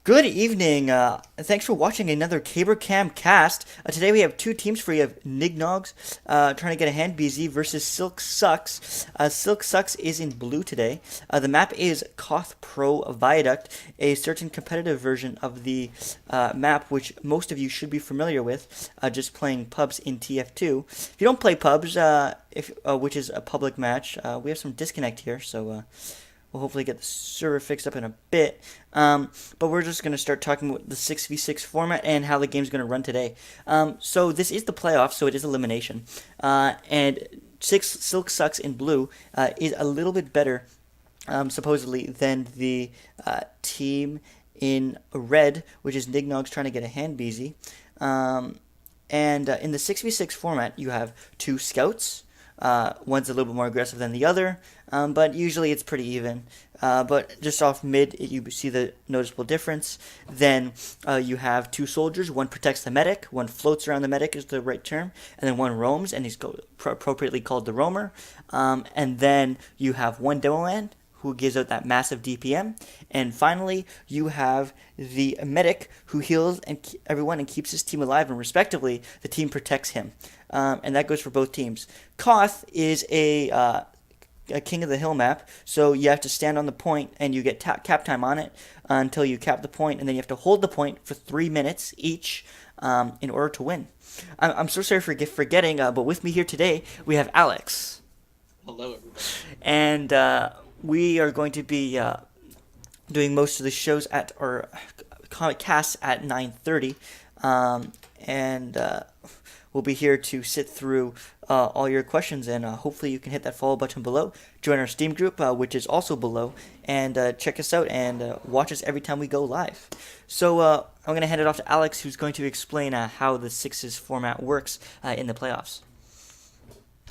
Good evening. Thanks for watching another Cabercam cast. Today we have two teams for you. Of Nignogs trying to get a Handbeezy versus Silk Sucks. Silk Sucks is in blue today. The map is Koth Pro Viaduct, a certain competitive version of the map which most of you should be familiar with, just playing pubs in TF2. If you don't play pubs, which is a public match, we have some disconnect here, so we'll hopefully get the server fixed up in a bit. But we're just going to start talking about the 6v6 format and how the game's going to run today. So this is the playoffs, so it is elimination. And Silk Sucks in blue is a little bit better, supposedly, than the team in red, which is Nignogs trying to get a Handbeezy. And in the 6v6 format, you have two scouts. One's a little bit more aggressive than the other, but usually it's pretty even. But just off mid, you see the noticeable difference. Then you have two soldiers. One protects the medic. One floats around the medic is the right term. And then one roams, and he's appropriately called the roamer. And then you have one demo man who gives out that massive DPM. And finally, you have the medic who heals everyone and keeps his team alive, and respectively, the team protects him. And that goes for both teams. Koth is a King of the Hill map, so you have to stand on the point, and you get cap time on it until you cap the point, and then you have to hold the point for 3 minutes each in order to win. I'm so sorry for forgetting, but with me here today, we have Alex. Hello, everybody. And we are going to be doing most of the shows at our casts at 9:30, and we'll be here to sit through all your questions, and hopefully you can hit that follow button below, join our Steam group, which is also below, and check us out and watch us every time we go live. So I'm going to hand it off to Alex, who's going to explain how the sixes format works in the playoffs.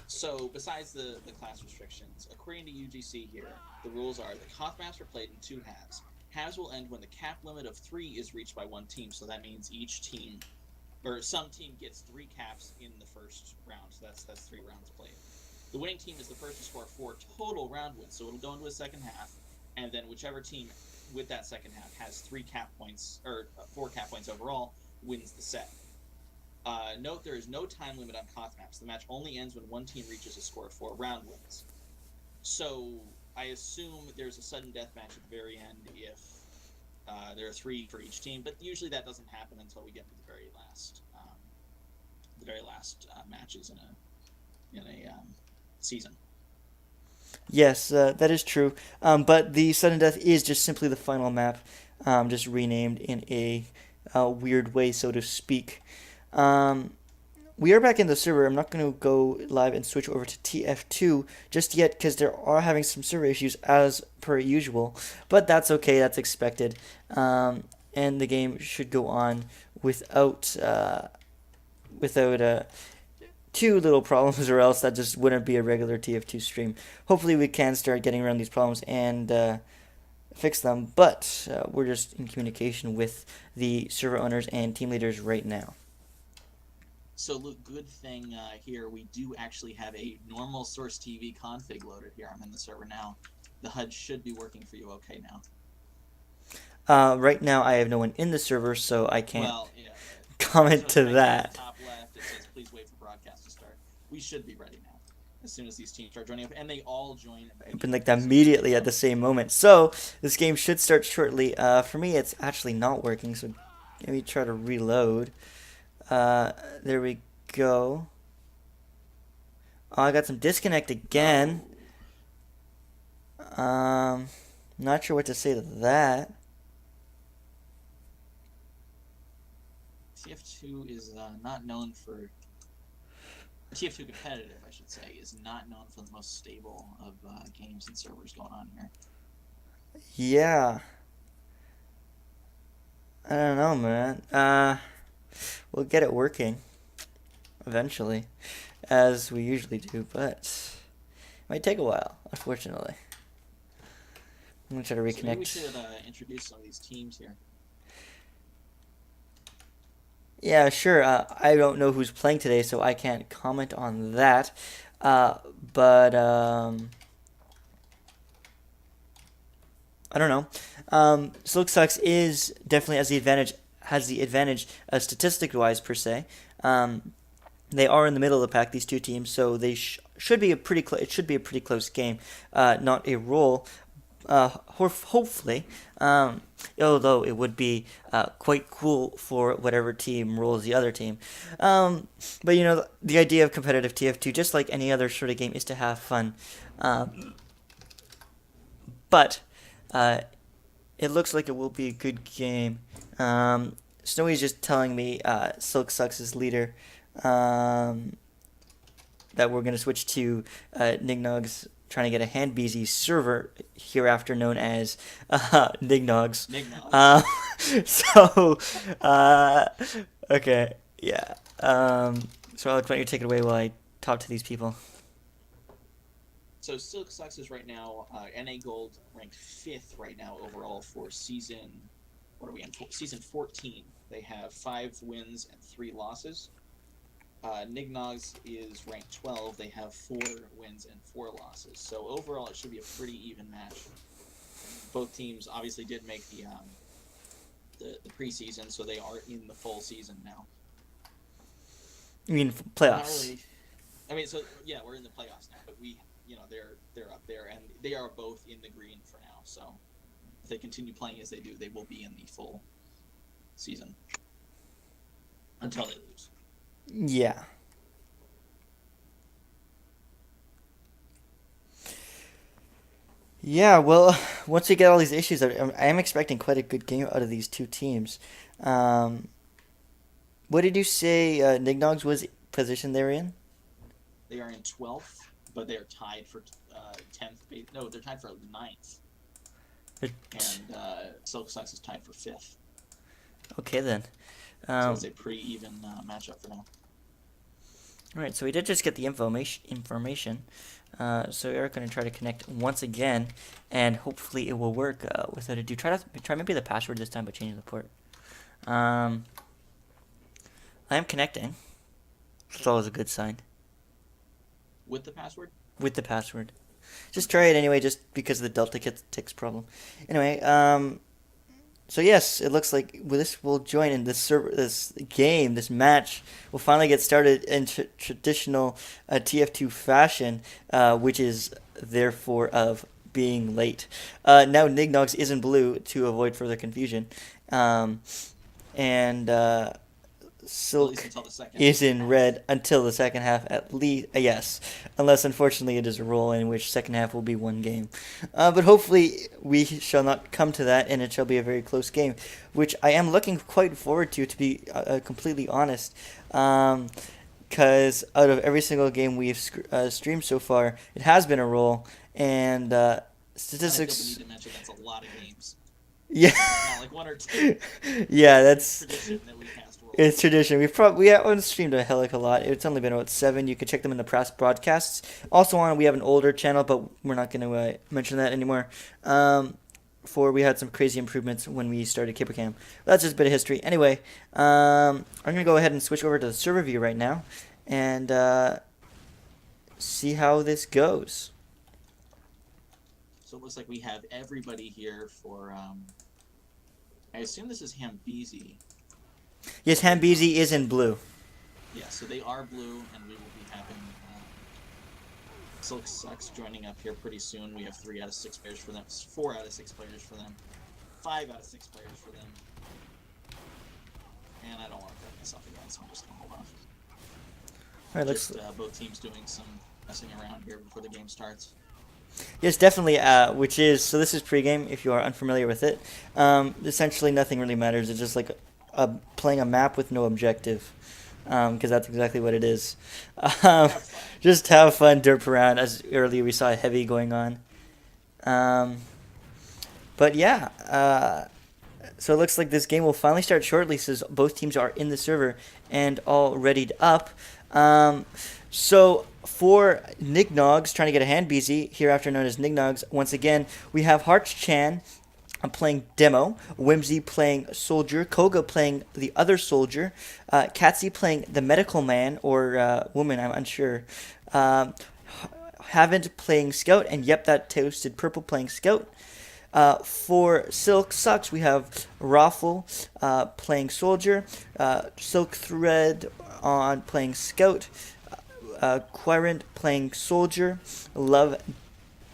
So, besides the class restrictions, according to UGC here, the rules are the Koth maps are played in two halves. Halves will end when the cap limit of 3 is reached by one team, so that means each team, or some team gets 3 caps in the first round, so that's 3 rounds played. The winning team is the first to score 4 total round wins, so it'll go into a second half, and then whichever team with that second half has 3 cap points, or 4 cap points overall, wins the set. Note there is no time limit on Koth maps. The match only ends when one team reaches a score of 4 round wins. So I assume there's a sudden death match at the very end if there are 3 for each team, but usually that doesn't happen until we get to the very last matches in a season. Yes, that is true. But the sudden death is just simply the final map, just renamed in a weird way, so to speak. We are back in the server. I'm not going to go live and switch over to TF2 just yet because there are having some server issues as per usual, but that's okay. That's expected. And the game should go on without too little problems, or else that just wouldn't be a regular TF2 stream. Hopefully we can start getting around these problems and fix them, but we're just in communication with the server owners and team leaders right now. So, Luke, good thing here, we do actually have a normal Source TV config loaded here. I'm in the server now. The HUD should be working for you okay now. Right now, I have no one in the server, so I can't comment to that. Top left, it says, please wait for broadcast to start. We should be ready now, as soon as these teams start joining up, and they all join. Open like immediately at the same moment. So, this game should start shortly. For me, it's actually not working, so let me try to reload. There we go. Oh, I got some disconnect again. Not sure what to say to that. TF2 is not known for... TF2 competitive, I should say, is not known for the most stable of games and servers going on here. Yeah. I don't know, man. We'll get it working eventually, as we usually do, but it might take a while, unfortunately. I'm going to try to reconnect. So maybe we should introduce some of these teams here. Yeah, sure. I don't know who's playing today, so I can't comment on that. But I don't know. Silk Sucks is definitely has the advantage statistic wise per se. They are in the middle of the pack, these two teams, so they should be a pretty it should be a pretty close game, not a roll. Hopefully, although it would be quite cool for whatever team rolls the other team. But the idea of competitive TF2, just like any other sort of game, is to have fun. But it looks like it will be a good game. Snowy's just telling me Silk Sucks is leader. That we're going to switch to Nignogs trying to get a Handbeezy server, hereafter known as Nignogs. Nignogs. Okay, yeah. So Alex, why don't you take it away while I talk to these people? So Silk Sucks is right now NA Gold ranked 5th right now overall for season. What are we in? Season 14. They have 5 wins and 3 losses. Nignogs is ranked 12. They have 4 wins and 4 losses. So overall, it should be a pretty even match. Both teams obviously did make the preseason, so they are in the full season now. You mean playoffs? Really, I mean, so yeah, we're in the playoffs now, but they're up there, and they are both in the green for now. So if they continue playing as they do, they will be in the full season until they lose. Yeah. Yeah, well, once we get all these issues, I am expecting quite a good game out of these two teams. What did you say Nignogs was position they're in? They are in 12th, but they are tied for 10th. No, they're tied for 9th. And Silk Sucks is tied for 5th. Okay, then. So it's a pretty even matchup for now. All right, so we did just get the information. So Eric going to try to connect once again, and hopefully it will work without ado. Try maybe the password this time by changing the port. I am connecting. It's always a good sign. With the password? With the password. Just try it anyway, just because of the Delta ticks problem. Anyway, so yes, it looks like this will join in this game, this match will finally get started in traditional TF2 fashion, which is therefore of being late. Now Nignogs is in blue to avoid further confusion, and Silk is in red until the second half at least. Yes, unless unfortunately it is a roll in which second half will be one game. But hopefully we shall not come to that, and it shall be a very close game, which I am looking quite forward to be completely honest. Because out of every single game we've streamed so far, it has been a roll, and statistics. I think we need to mention that's a lot of games. Yeah. Not like 1 or 2. Yeah, that's. Tradition that we cast rolls. It's tradition. We haven't streamed a hell of a lot. It's only been about 7. You can check them in the past broadcasts. Also we have an older channel, but we're not going to mention that anymore. For we had some crazy improvements when we started CaberCam. That's just a bit of history. Anyway, I'm going to go ahead and switch over to the server view right now and see how this goes. So it looks like we have everybody here for, I assume this is Handbeezy. Yes, Handbeezy is in blue. Yeah, so they are blue, and we will be having Silk Sucks joining up here pretty soon. We have 3 out of 6 players for them, 4 out of 6 players for them, 5 out of 6 players for them. And I don't want to cut myself again, so I'm just going to hold off. All right, let's... both teams doing some messing around here before the game starts. Yes, definitely, which is, so this is pregame, if you are unfamiliar with it. Essentially, nothing really matters. It's just like playing a map with no objective, because that's exactly what it is. Just have fun, derp around, as earlier we saw heavy going on. But yeah, so it looks like this game will finally start shortly, since both teams are in the server and all readied up. So for Nignogs, trying to get a Handbeezy, hereafter known as Nignogs, once again, we have Harch-chan playing Demo, Whimsy playing Soldier, Koga playing the other Soldier, Katsy playing the Medical Man, or Woman, I'm unsure, Haven't playing Scout, and yep, that Toasted Purple playing Scout. For Silk Sucks, we have Raffle playing Soldier, Silk Thread on playing Scout, Quirant playing Soldier, Love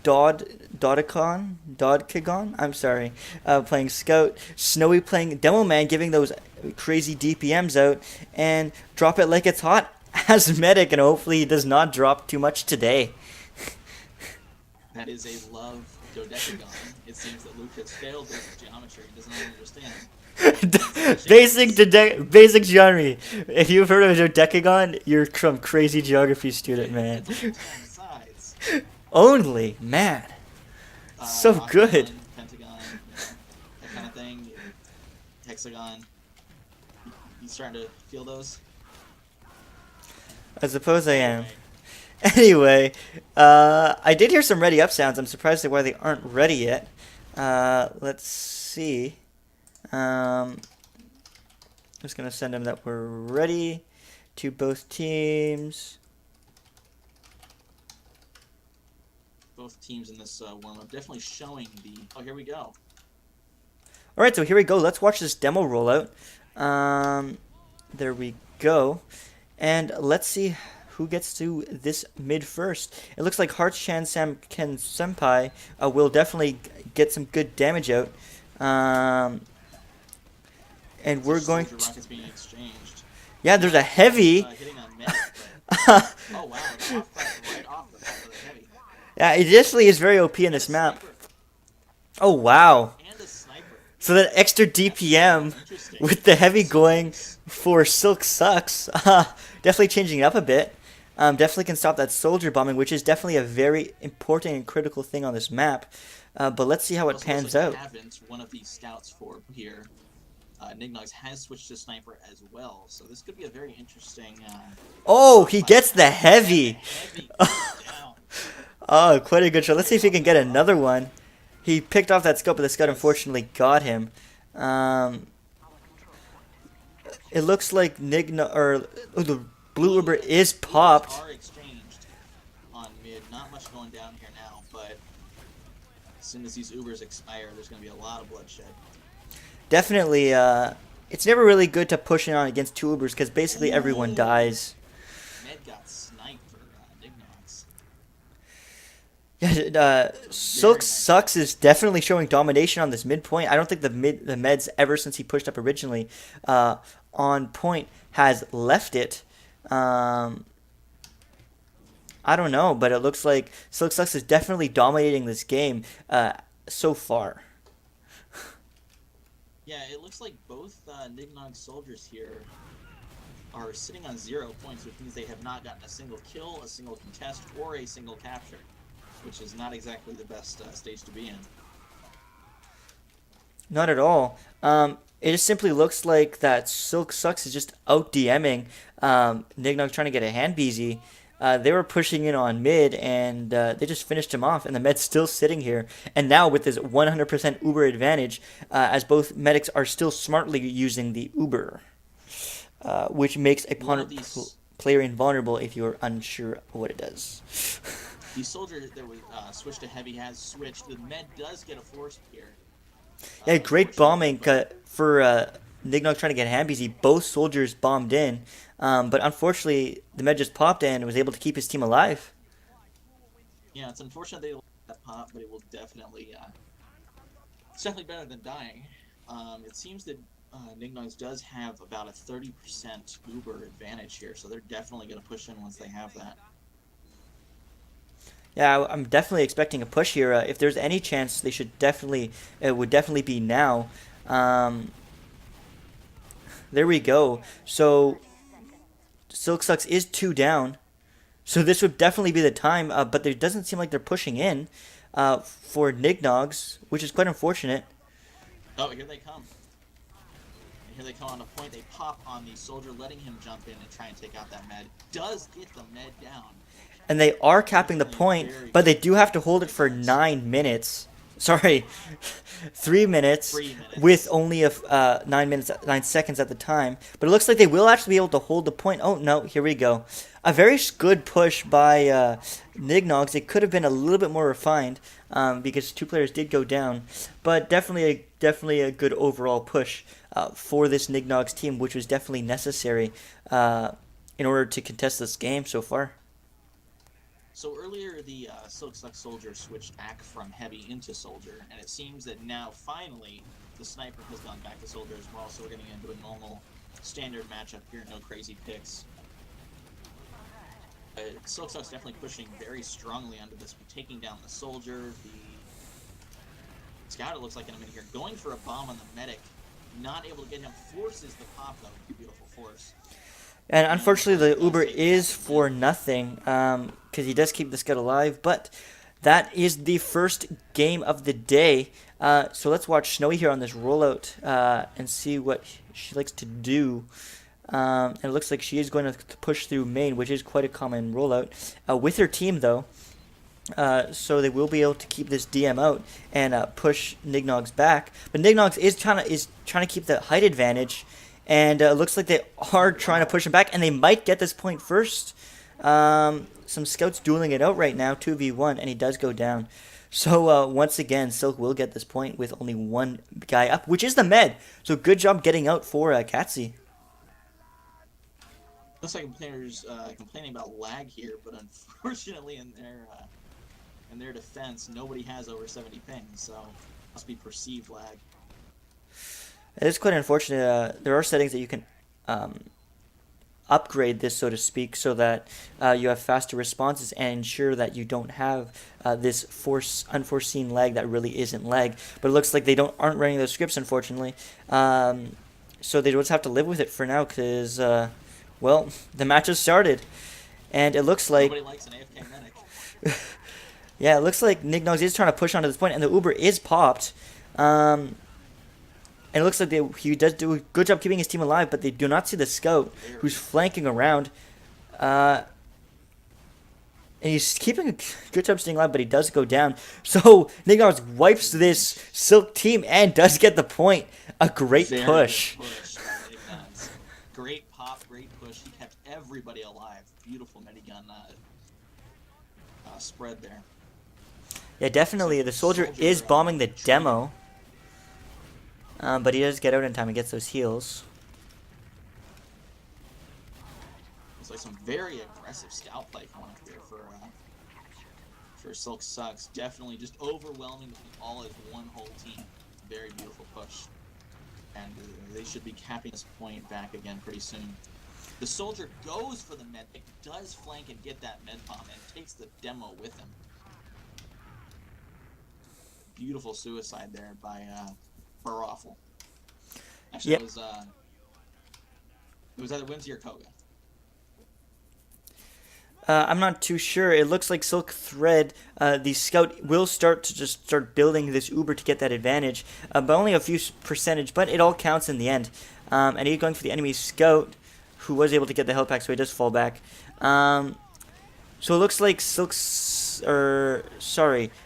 Dodkagon, I'm sorry, playing Scout, Snowy playing Demo Man, giving those crazy DPMs out, and Drop It Like It's Hot as Medic, and hopefully he does not drop too much today. That is a love dodecagon. It seems that Luke has failed basic geometry and does not understand. Basic geometry. If you've heard of a dodecagon, you're some crazy geography student, man. Sides. Only, man. So Octagon, good. Pentagon, that kind of thing. Hexagon. You starting to feel those? I suppose I am. Anyway, I did hear some ready up sounds. I'm surprised at why they aren't ready yet. Let's see. I'm just going to send them that we're ready to both teams. Both teams in this warm-up definitely showing the... Oh, here we go. Alright, so here we go. Let's watch this demo rollout. There we go. And let's see who gets to this mid first. It looks like Hearts-chan Ken Senpai will definitely get some good damage out. And we're going to... rockets being exchanged. Yeah, there's a heavy. Hitting on mid, but... Oh, wow. Right off the top of the heavy. Yeah, it definitely is very OP in this map. Oh, wow. And a sniper. So that extra DPM with the heavy going for Silk Sucks. Definitely changing it up a bit. Definitely can stop that soldier bombing, which is definitely a very important and critical thing on this map. But let's see how it pans out. One of these scouts for here. Nignogs has switched to sniper as well, so this could be a very interesting... Oh, he gets the heavy! Oh, quite a good shot. Let's see if he can get another one. He picked off that scope, but the scout unfortunately got him. It looks like the blue Uber is popped. Are exchanged on mid. Not much going down here now, but as soon as these Ubers expire, there's going to be a lot of bloodshed. Definitely, it's never really good to push in on against two Ubers because basically everyone dies. Med got sniped for Nignogs. Yeah, Silk Sucks is definitely showing domination on this midpoint. I don't think the Meds ever since he pushed up originally on point has left it. I don't know, but it looks like Silk Sucks is definitely dominating this game so far. Yeah, it looks like both Nignog soldiers here are sitting on 0 points, which means they have not gotten a single kill, a single contest, or a single capture, which is not exactly the best stage to be in. Not at all. It just simply looks like that Silk Sucks is just out DMing Nignog trying to get a Handbeezy. They were pushing in on mid, and they just finished him off, and the Med's still sitting here. And now with this 100% Uber advantage, as both medics are still smartly using the Uber, which makes a player invulnerable if you're unsure what it does. The soldier that was switched to heavy has switched. The Med does get a force here. Yeah, great bombing for Nignog trying to get Handbeezy. Both soldiers bombed in, but unfortunately, the Med just popped in and was able to keep his team alive. Yeah, it's unfortunate they let that pop, but it will definitely, it's definitely better than dying. It seems that Nignogs does have about a 30% Uber advantage here, so they're definitely going to push in once they have that. Yeah, I'm definitely expecting a push here. If there's any chance, they should definitely. It would definitely be now. There we go. So Silk Sucks is 2 down. So this would definitely be the time. But there doesn't seem like they're pushing in for Nignogs, which is quite unfortunate. Oh, here they come. And here they come on a point. They pop on the soldier, letting him jump in and try and take out that Med. Does get the Med down. And they are capping the point, but they do have to hold it for 9 minutes. sorry, 3 minutes 3 minutes. with only 9 seconds at the time. But it looks like they will actually be able to hold the point. Oh no, here we go. A very good push by Nignogs. It could have been a little bit more refined because two players did go down, but definitely a good overall push for this Nignogs team, which was definitely necessary in order to contest this game so far. So earlier, the Silk Suck Soldier switched back from Heavy into Soldier, and it seems that now, finally, the Sniper has gone back to Soldier as well, so we're getting into a normal, standard matchup here, no crazy picks. Silk Suck's definitely pushing very strongly onto this, taking down the Soldier, the Scout, it looks like in a minute here, going for a bomb on the Medic, not able to get him, forces the pop, though, beautiful force. And unfortunately, the Uber is for nothing because he does keep the Scout alive. But that is the first game of the day. So let's watch Snowy here on this rollout and see what she likes to do. And it looks like she is going to push through main, which is quite a common rollout. With her team, though, so they will be able to keep this DM out and push Nignogs back. But Nignogs is trying to keep the height advantage. And it looks like they are trying to push him back, and they might get this point first. Some scouts dueling it out right now, 2v1, and he does go down. So once again, Silk will get this point with only one guy up, which is the med. So good job getting out for Katsi. Looks like players complaining about lag here, but unfortunately in their defense, nobody has over 70 pings, so must be perceived lag. It is quite unfortunate. There are settings that you can upgrade this, so to speak, so that you have faster responses and ensure that you don't have this unforeseen lag that really isn't lag. But it looks like they aren't running those scripts, unfortunately. So they just have to live with it for now because, well, the match has started. And it looks like... Nobody likes an AFK medic. Yeah, it looks like Nignogs is trying to push onto this point, and the Uber is popped. And it looks like he does do a good job keeping his team alive, but they do not see the Scout, who's flanking around. And he's keeping a good job staying alive, but he does go down. So Nignogs wipes this Silk team and does get the point. A great push. Great pop, great push. He kept everybody alive. Beautiful Medigun spread there. Yeah, definitely. The Soldier is bombing the demo. But he does get out in time and gets those heals. It's like some very aggressive scout play going up here for Silk Sucks. Definitely just overwhelming them all as one whole team. Very beautiful push. And they should be capping this point back again pretty soon. The Soldier goes for the med, does flank and get that med bomb, and takes the demo with him. Beautiful suicide there by Barawful. Actually, yep. It was either Whimsy or Koga. I'm not too sure. It looks like Silk Thread, the Scout, will start building this Uber to get that advantage, but only a few percentage, but it all counts in the end. And he's going for the enemy Scout, who was able to get the health pack, so he does fall back. So it looks like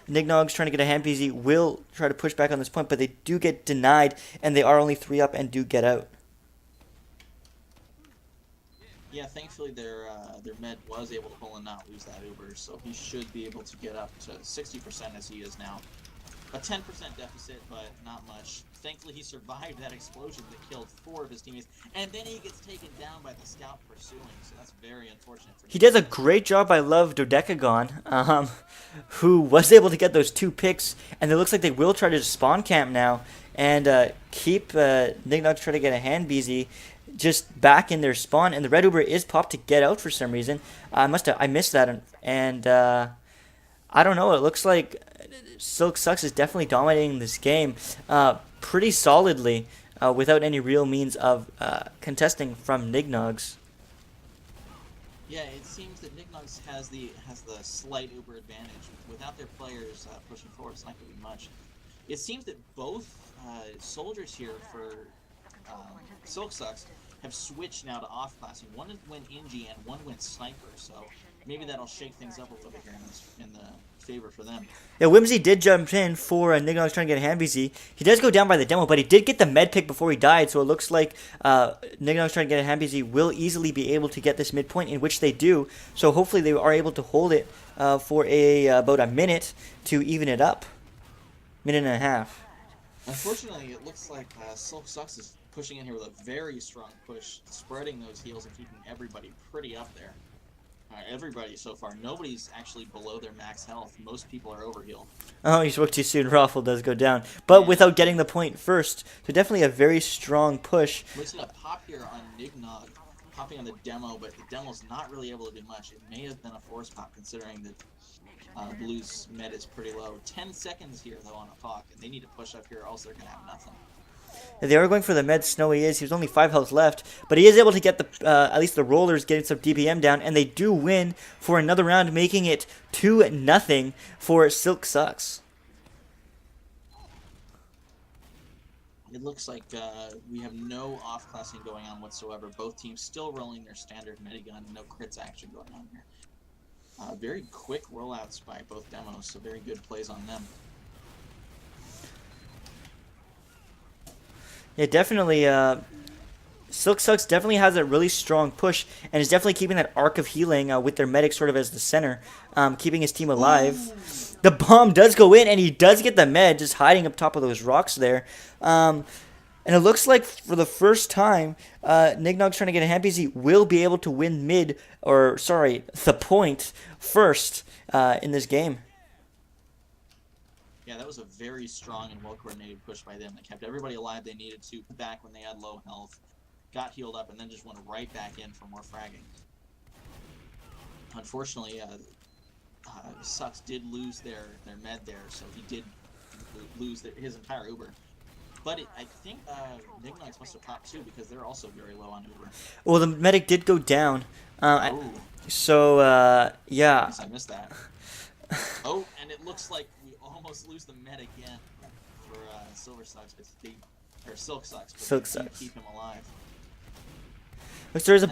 Nignogs trying to get a Handbeezy will try to push back on this point, but they do get denied, and they are only 3 up and do get out. Yeah, thankfully their med was able to pull and not lose that Uber, so he should be able to get up to 60% as he is now. A 10% deficit, but not much. Thankfully, he survived that explosion that killed 4 of his teammates, and then he gets taken down by the Scout pursuing, so that's very unfortunate for him. He does a great job, I love Dodecagon, who was able to get those 2 picks, and it looks like they will try to spawn camp now, and keep Nignogs trying to get a Handbeezy just back in their spawn, and the Red Uber is popped to get out for some reason. I missed that, and I don't know, it looks like Silk Sucks is definitely dominating this game pretty solidly without any real means of contesting from Nignogs. Yeah, it seems that Nignogs has the slight Uber advantage. Without their players pushing forward, it's not going to be much. It seems that both soldiers here for Silk Sucks have switched now to off-classing. One went Inji and one went Sniper, so maybe that'll shake things up a little bit here in the favor for them. Yeah, Whimsy did jump in for Nignogs trying to get Handbeezy. He does go down by the demo, but he did get the med pick before he died, so it looks like Nignogs trying to get a Handbeezy will easily be able to get this midpoint, in which they do. So hopefully they are able to hold it for about a minute to even it up. Minute and a half. Unfortunately, it looks like Silk Sucks is pushing in here with a very strong push, spreading those heals and keeping everybody pretty up there. Everybody so far. Nobody's actually below their max health. Most people are over heal. Oh, you spoke too soon. Raffle does go down. But without getting the point first. So definitely a very strong push. We're seeing a pop here on Nignog, popping on the demo, but the demo's not really able to do much. It may have been a force pop, considering that Blue's med is pretty low. 10 seconds here, though, on a Fawk, and they need to push up here, or else they're going to have nothing. They are going for the med. Snowy is. He was only 5 health left, but he is able to get the at least the rollers, getting some DPM down, and they do win for another round, making it 2-0 for Silk Sucks. It looks like we have no off-classing going on whatsoever. Both teams still rolling their standard medigun. No crits action going on here. Very quick rollouts by both demos, so very good plays on them. Yeah, definitely. Silk Sucks definitely has a really strong push and is definitely keeping that arc of healing with their medic sort of as the center, keeping his team alive. Ooh. The bomb does go in, and he does get the med, just hiding up top of those rocks there. And it looks like for the first time, Nignogs trying to get a Handbeezy will be able to win the point first in this game. Yeah, that was a very strong and well-coordinated push by them. They kept everybody alive they needed to back when they had low health, got healed up, and then just went right back in for more fragging. Unfortunately, Sucks did lose their med there, so he did lose his entire Uber. But I think Nignogs must have popped too, because they're also very low on Uber. Well, the medic did go down. Yeah. I missed that. Oh, and it looks like we almost lose the med again for Silk Sucks, but Silk Sucks. Keep him alive. There was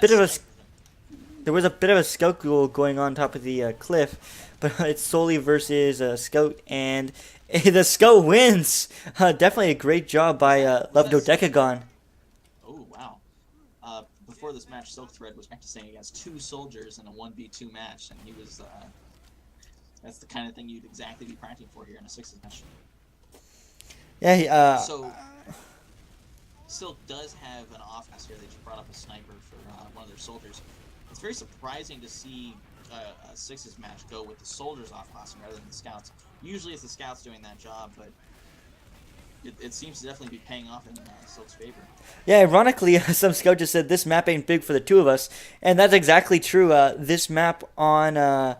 a bit of a scout duel going on top of the cliff, but it's solely versus Scout, and the Scout wins. Definitely a great job by Levdodecagon. Oh wow! Before this match, Silk Thread was practicing against 2 soldiers in a 1v2 match, and he was. That's the kind of thing you'd exactly be practicing for here in a 6th match. Yeah. So Silk does have an offense here. They just brought up a sniper for one of their soldiers. It's very surprising to see a 6th match go with the soldiers off-classing rather than the scouts. Usually it's the scouts doing that job, but it seems to definitely be paying off in Silk's favor. Yeah, ironically, some scout just said this map ain't big for the 2 of us, and that's exactly true. This map on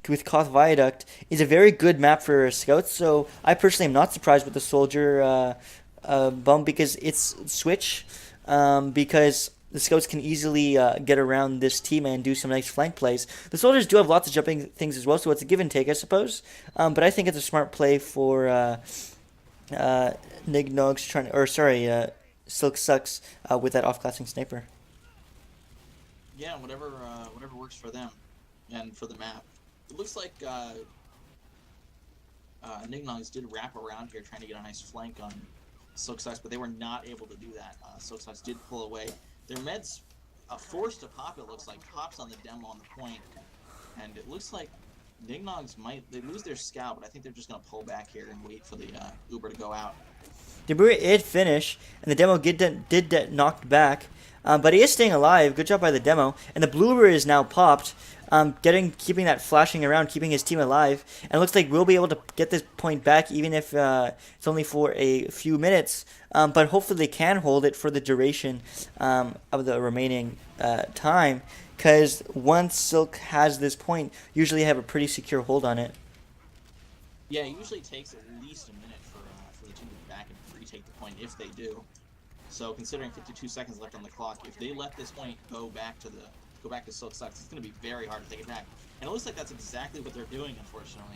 with Koth Viaduct is a very good map for scouts, so I personally am not surprised with the soldier bump, because it's switch, because the scouts can easily get around this team and do some nice flank plays. The soldiers do have lots of jumping things as well, so it's a give and take, I suppose. But I think it's a smart play for Nignogs Silk Sucks with that off-classing sniper. Yeah, whatever works for them and for the map. It looks like Nignogs did wrap around here trying to get a nice flank on Silk Sucks, but they were not able to do that. Silk Sucks did pull away. Their med's forced to pop, it looks like. Pops on the demo on the point, and it looks like Nignogs they lose their scout, but I think they're just going to pull back here and wait for the Uber to go out. The Uber did finish, and the demo did get knocked back, but he is staying alive. Good job by the demo. And the blue Uber is now popped, keeping that flashing around, keeping his team alive. And it looks like we'll be able to get this point back, even if it's only for a few minutes. But hopefully they can hold it for the duration of the remaining time, because once Silk has this point, usually have a pretty secure hold on it. Yeah, it usually takes at least a minute for the team to be back and retake the point, if they do. So considering 52 seconds left on the clock, if they let this point go back to Silk Sucks, it's going to be very hard to take it back. And it looks like that's exactly what they're doing, unfortunately.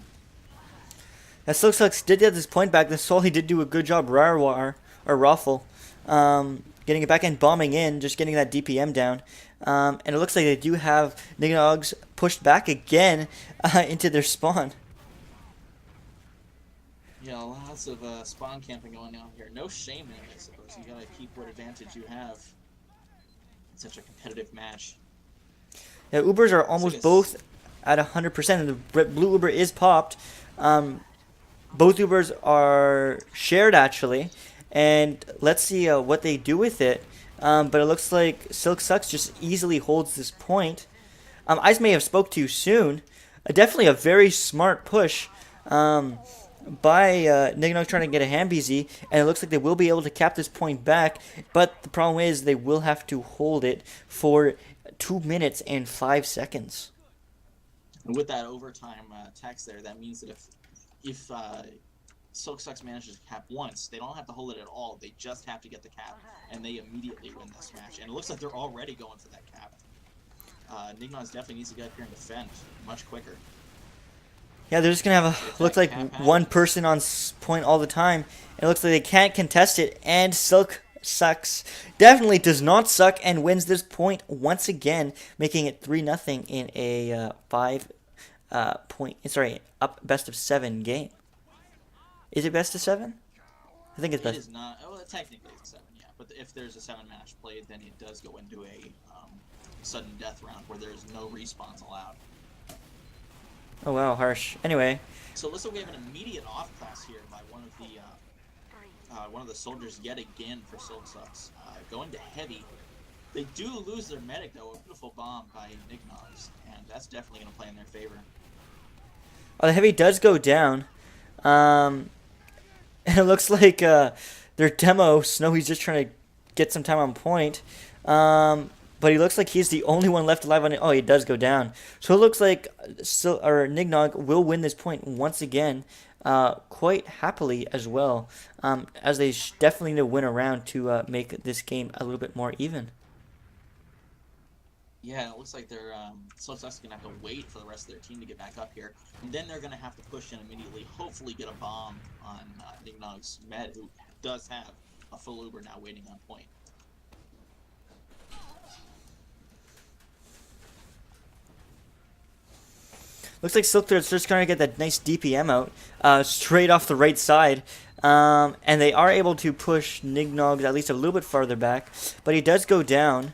As Silk Sucks did get this point back, the Soul, he did do a good job, Raffle. getting it back and bombing in, just getting that DPM down. And it looks like they do have Nignogs pushed back again into their spawn. Yeah, lots of spawn camping going on here. No shame in it, I suppose. You gotta keep what advantage you have in such a competitive match. Yeah, Ubers are almost both at 100%, and the blue Uber is popped. Both Ubers are shared, actually, and let's see what they do with it. But it looks like Silk Sucks just easily holds this point. Ice may have spoke too soon. Definitely a very smart push by Nignog trying to get a Handbeezy, and it looks like they will be able to cap this point back, but the problem is they will have to hold it for 2 minutes and 5 seconds. And with that overtime tax there, that means that if Silk Sucks manages to cap once, they don't have to hold it at all. They just have to get the cap, and they immediately win this match. And it looks like they're already going for that cap. Nignogs definitely needs to get up here and defend much quicker. Yeah, they're just going to have looks like one person on point all the time. It looks like they can't contest it, and Silk Sucks definitely does not suck and wins this point once again, making it 3-0 in a best of 7 game. Is it best of 7? I think it's best. It is not. Well, technically it's 7, yeah. But if there's a 7-match played, then it does go into a sudden death round where there's no respawns allowed. Oh wow, harsh. Anyway. So looks like we have an immediate off class here by one of the soldiers yet again for Silk Sucks. Going to heavy. They do lose their medic though. A beautiful bomb by Nignogs, and that's definitely going to play in their favor. Oh, the heavy does go down. And it looks like their demo, Snowy's just trying to get some time on point. But he looks like he's the only one left alive on it. Oh, he does go down. So it looks like Nignog will win this point once again, quite happily as well, as they definitely need to win a round to make this game a little bit more even. Yeah, it looks like they're Silk Sucks going to have to wait for the rest of their team to get back up here. And then they're going to have to push in immediately, hopefully get a bomb on Nignog's med, who does have a full Uber now waiting on point. Looks like Silk Thread's just trying to get that nice DPM out, straight off the right side. And they are able to push Nignogs at least a little bit farther back. But he does go down.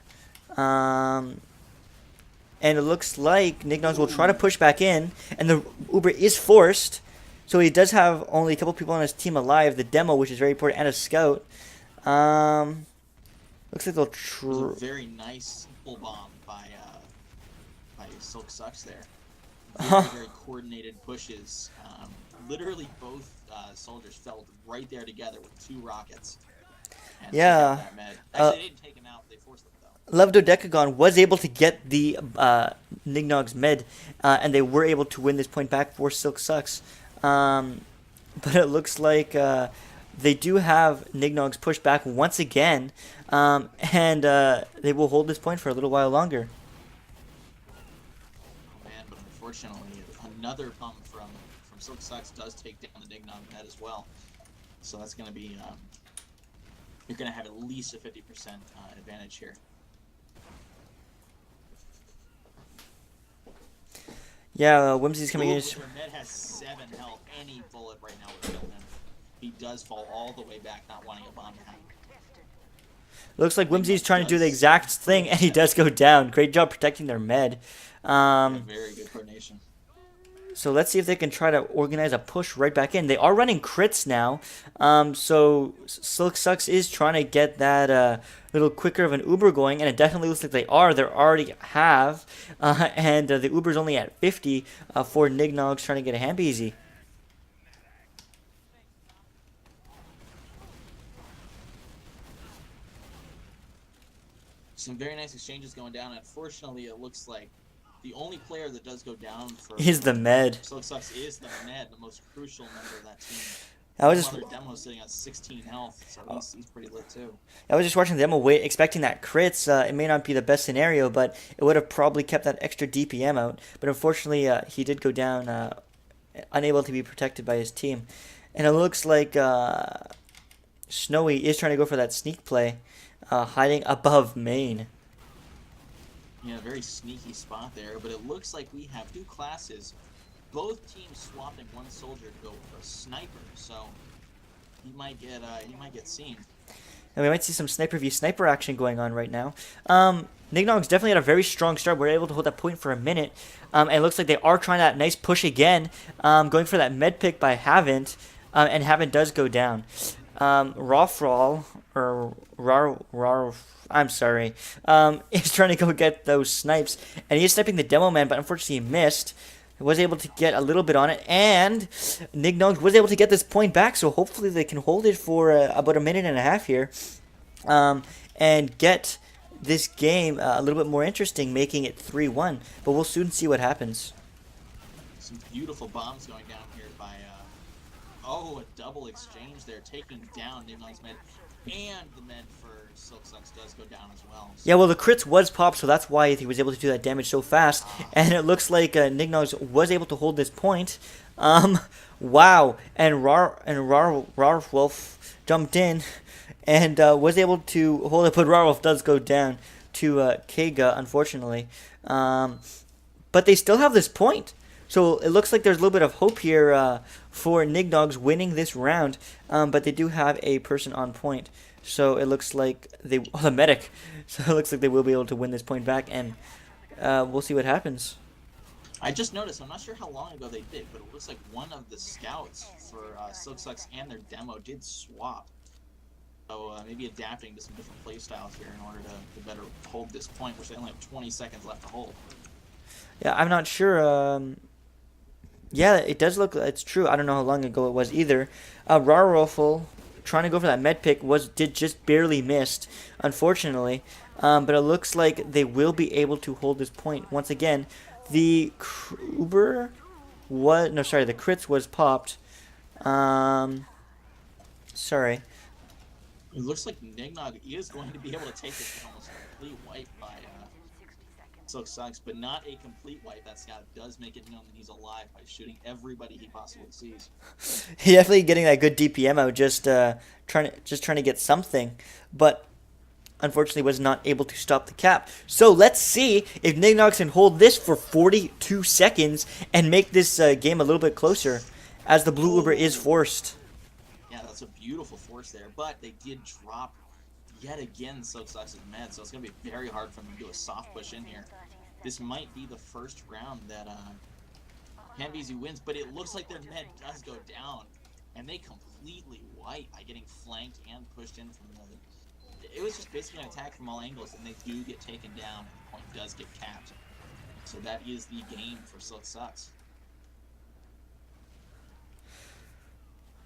And it looks like Nignogs will try to push back in. And the Uber is forced. So he does have only a couple people on his team alive. The demo, which is very important, and a scout. Looks like they'll a very nice full bomb by Silk Sucks there. Very coordinated pushes. Literally both soldiers fell right there together with 2 rockets. And yeah. Actually, they didn't take him out. They forced them, though. Levdodecagon was able to get the Nignog's med, and they were able to win this point back for Silk Sucks. But it looks like they do have Nignogs pushed back once again, and they will hold this point for a little while longer. Unfortunately, another pump from Silk Sucks does take down the Nignog med as well. So that's going to be, you're going to have at least a 50% advantage here. Yeah, Whimsy's coming in. Their med has 7 health. Any bullet right now would kill him. He does fall all the way back, not wanting a bomb to happen. Looks like Whimsy's trying to do the exact thing, and he does go down. Great job protecting their med. Very good coordination. So let's see if they can try to organize a push right back in. They are running crits now. So Silk Sucks is trying to get that little quicker of an Uber going, and it definitely looks like they are. They already have. And the Uber's only at 50 for Nignogs trying to get a Handbeezy. Some very nice exchanges going down. Unfortunately, it looks like the only player that does go down for is the med. Silk Sucks is the med, the most crucial member of that team. I was just demo sitting at 16 health, so he's pretty lit too. I was just watching the demo, expecting that crits. It may not be the best scenario, but it would have probably kept that extra DPM out. But unfortunately, he did go down, unable to be protected by his team. And it looks like Snowy is trying to go for that sneak play, hiding above main. Yeah, very sneaky spot there, but it looks like we have two classes, both teams swapping one soldier to go for a sniper, so he might get seen. And we might see some sniper v sniper action going on right now. Nignogs definitely had a very strong start. We're able to hold that point for a minute. And it looks like they are trying that nice push again. Going for that med pick by Haven't. And Haven't does go down. Rawfrawl, or Rar, I'm sorry, is trying to go get those snipes. And he is sniping the demo man, but unfortunately he missed. Was able to get a little bit on it, and Nignogs was able to get this point back, so hopefully they can hold it for about a minute and a half here, and get this game a little bit more interesting, making it 3-1, but we'll soon see what happens. Some beautiful bombs going down here by, a double exchange there, taking down Nignog's med, and the med for Silk Sucks does go down as well. So. Yeah, well, the crits was popped, so that's why he was able to do that damage so fast. And it looks like Nignogs was able to hold this point. Wow. And Rarwolf jumped in and was able to hold it, but Rarwolf does go down to Kega, unfortunately. But they still have this point. So it looks like there's a little bit of hope here for Nignogs winning this round. But they do have a person on point. So it looks like the medic. So it looks like they will be able to win this point back, and we'll see what happens. I just noticed, I'm not sure how long ago they did, but it looks like one of the scouts for Silk Sucks and their demo did swap. So maybe adapting to some different playstyles here in order to better hold this point, which they only have 20 seconds left to hold. Yeah, I'm not sure. Yeah, it does look, it's true. I don't know how long ago it was either. Rarwolf trying to go for that med pick did just barely missed, unfortunately. But it looks like they will be able to hold this point once again. The the crits was popped. Sorry. It looks like Nignog is going to be able to take this almost complete wipe by Silk Sucks, but not a complete wipe. That scout does make it known that he's alive by shooting everybody he possibly sees. He definitely getting that good DPM out, just trying to get something, but unfortunately was not able to stop the cap. So let's see if Nignogs can hold this for 42 seconds and make this game a little bit closer, as the blue Uber is forced. Yeah, that's a beautiful force there, but they did drop yet again Silk Sucks' med, so it's going to be very hard for them to do a soft push in here. This might be the first round that Handbeezy wins, but it looks like their med does go down, and they completely wipe by getting flanked and pushed in from the... It was just basically an attack from all angles, and they do get taken down, and the point does get capped. So that is the game for Silk Sucks.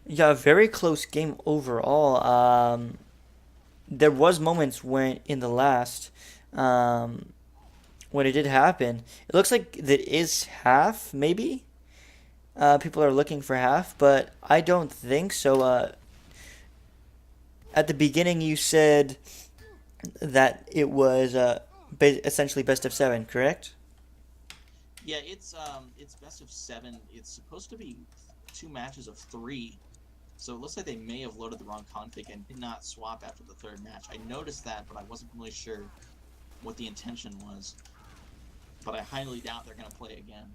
Yeah, a very close game overall. There was moments when in the last when it did happen. It looks like that is half, maybe. People are looking for half, but I don't think so. At the beginning, you said that it was essentially best of 7, correct? Yeah, it's best of 7. It's supposed to be 2 matches of 3. So it looks like they may have loaded the wrong config and did not swap after the 3rd match. I noticed that, but I wasn't really sure what the intention was. But I highly doubt they're going to play again.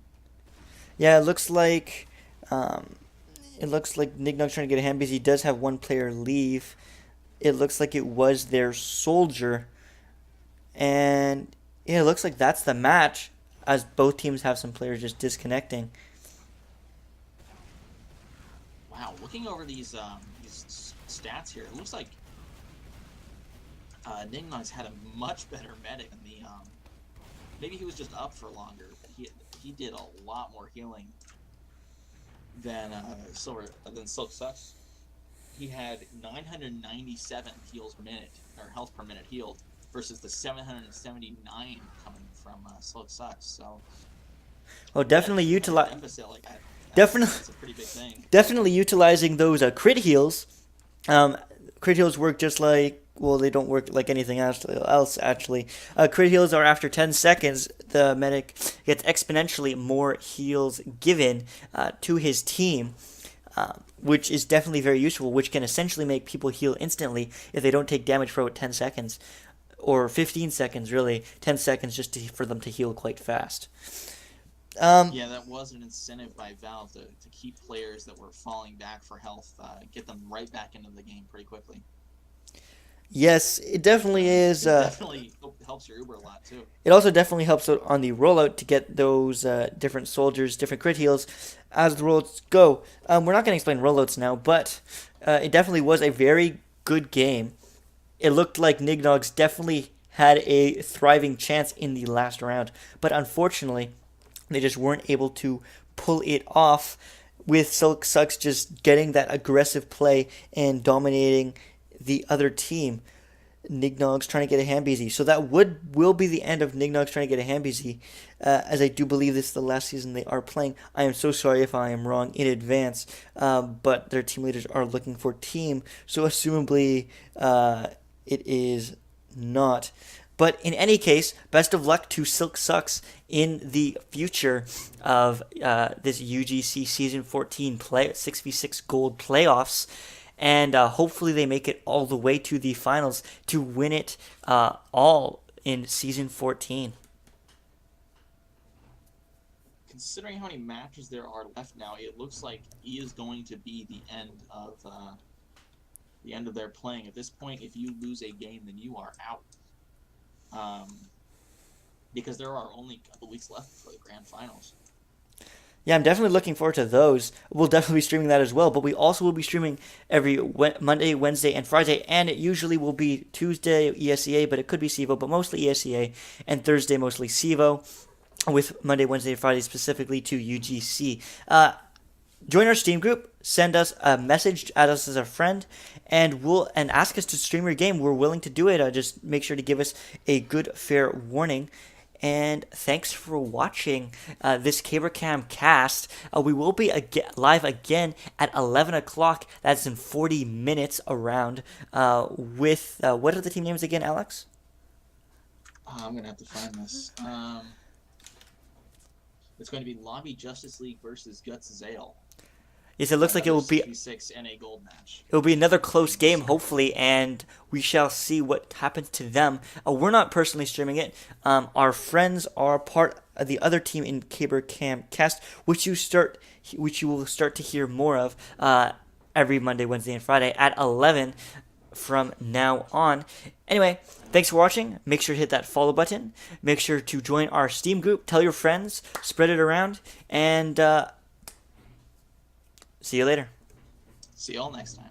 Yeah, it looks like Nignogs trying to get a Handbeezy. He does have one player leave. It looks like it was their soldier. And yeah, it looks like that's the match, as both teams have some players just disconnecting. Wow, looking over these stats here, it looks like Nignogs had a much better medic than the maybe he was just up for longer, but he did a lot more healing than Silk Sucks. He had 997 heals per minute, or health per minute healed, versus the 779 coming from Silk Sucks. So, well, definitely definitely, that's a pretty big thing. Definitely utilizing those crit heals. Crit heals work just like, well, they don't work like anything else actually. Crit heals are after 10 seconds, the medic gets exponentially more heals given to his team. which is definitely very useful, which can essentially make people heal instantly if they don't take damage for about 10 seconds. Or 15 seconds, really. 10 seconds just for them to heal quite fast. Yeah, that was an incentive by Valve to keep players that were falling back for health, get them right back into the game pretty quickly. Yes, it definitely is. It definitely helps your Uber a lot, too. It also definitely helps out on the rollout to get those different soldiers, different crit heals as the rollouts go. We're not going to explain rollouts now, but it definitely was a very good game. It looked like Nignogs definitely had a thriving chance in the last round, but unfortunately, they just weren't able to pull it off, with Silk Sucks just getting that aggressive play and dominating the other team. Nignogs trying to get a Handbeezy. So that will be the end of Nignogs trying to get a Handbeezy, as I do believe this is the last season they are playing. I am so sorry if I am wrong in advance, but their team leaders are looking for team, so assumably it is not. But in any case, best of luck to Silk Sucks in the future of this UGC Season 14 6v6 Gold playoffs. And hopefully they make it all the way to the finals to win it all in Season 14. Considering how many matches there are left now, it looks like it is going to be the end of their playing. At this point, if you lose a game, then you are out. Because there are only a couple weeks left for the grand finals. Yeah, I'm definitely looking forward to those. We'll definitely be streaming that as well, but we also will be streaming every Monday, Wednesday, and Friday, and it usually will be Tuesday ESEA, but it could be CEVO, but mostly ESEA, and Thursday mostly CEVO, with Monday, Wednesday, and Friday specifically to UGC. Join our Steam group, send us a message, add us as a friend, and ask us to stream your game. We're willing to do it. Just make sure to give us a good, fair warning. And thanks for watching this CaberCam cast. We will be live again at 11 o'clock. That's in 40 minutes around with, what are the team names again, Alex? I'm going to have to find this. It's going to be Lobby Justice League versus Guts Zale. Yes, it looks like it will be 6 and a gold match. It will be another close game, hopefully, and we shall see what happens to them. We're not personally streaming it. Our friends are part of the other team in CaberCam Cast, which you will start to hear more of every Monday, Wednesday, and Friday at 11 from now on. Anyway, thanks for watching. Make sure to hit that follow button. Make sure to join our Steam group. Tell your friends. Spread it around. And see you later. See you all next time.